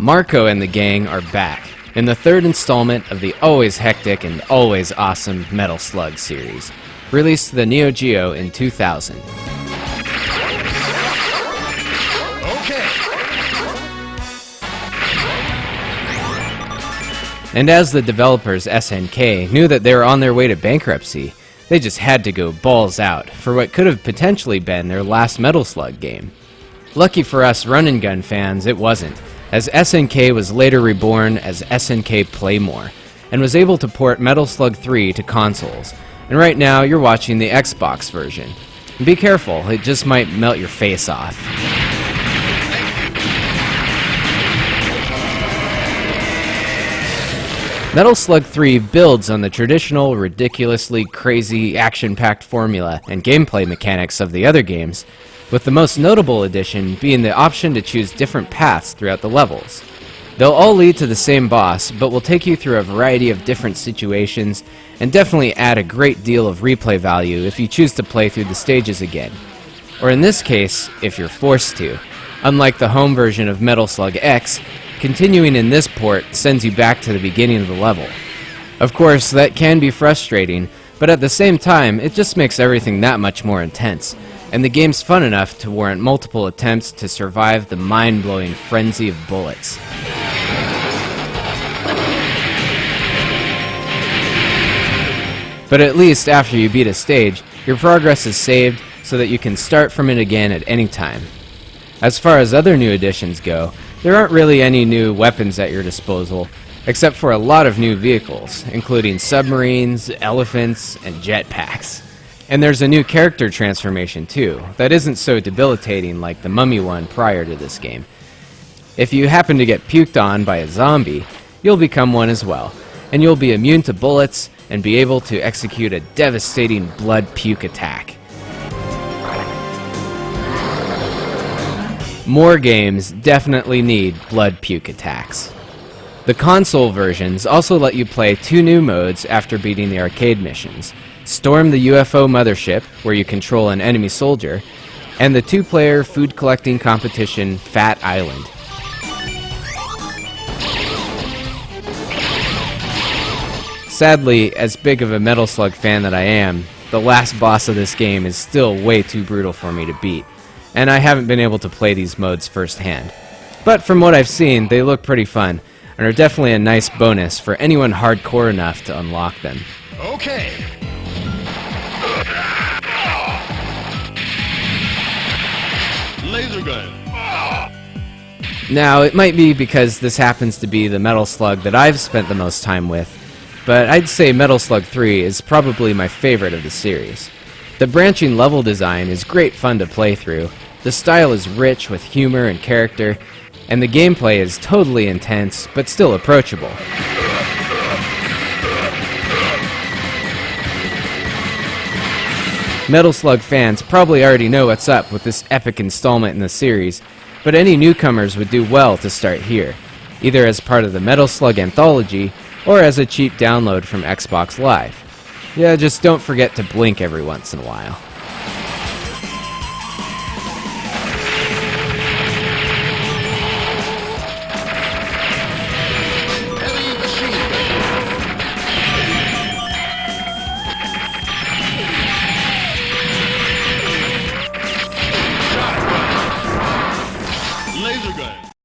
Marco and the gang are back in the third installment of the always hectic and always awesome Metal Slug series, released to the Neo Geo in 2000. And as the developers SNK knew that they were on their way to bankruptcy, they just had to go balls out for what could have potentially been their last Metal Slug game. Lucky for us run-and-gun fans, it wasn't, as SNK was later reborn as SNK Playmore, and was able to port Metal Slug 3 to consoles, and right now you're watching the Xbox version. Be careful, it just might melt your face off. Metal Slug 3 builds on the traditional, ridiculously crazy, action-packed formula and gameplay mechanics of the other games, with the most notable addition being the option to choose different paths throughout the levels. They'll all lead to the same boss, but will take you through a variety of different situations, and definitely add a great deal of replay value if you choose to play through the stages again. Or in this case, if you're forced to. Unlike the home version of Metal Slug X, continuing in this port sends you back to the beginning of the level. Of course, that can be frustrating, but at the same time, it just makes everything that much more intense, and the game's fun enough to warrant multiple attempts to survive the mind-blowing frenzy of bullets. But at least after you beat a stage, your progress is saved so that you can start from it again at any time. As far as other new additions go, there aren't really any new weapons at your disposal, except for a lot of new vehicles, including submarines, elephants, and jetpacks. And there's a new character transformation too, that isn't so debilitating like the mummy one prior to this game. If you happen to get puked on by a zombie, you'll become one as well, and you'll be immune to bullets and be able to execute a devastating blood puke attack. More games definitely need blood puke attacks. The console versions also let you play two new modes after beating the arcade missions: Storm the UFO Mothership, where you control an enemy soldier, and the two-player food collecting competition Fat Island. Sadly, as big of a Metal Slug fan that I am, the last boss of this game is still way too brutal for me to beat, and I haven't been able to play these modes firsthand. But from what I've seen, they look pretty fun, and are definitely a nice bonus for anyone hardcore enough to unlock them. Okay. Laser gun. Now, it might be because this happens to be the Metal Slug that I've spent the most time with, but I'd say Metal Slug 3 is probably my favorite of the series. The branching level design is great fun to play through, the style is rich with humor and character, and the gameplay is totally intense, but still approachable. Metal Slug fans probably already know what's up with this epic installment in the series, but any newcomers would do well to start here, either as part of the Metal Slug anthology, or as a cheap download from Xbox Live. Yeah, just don't forget to blink every once in a while.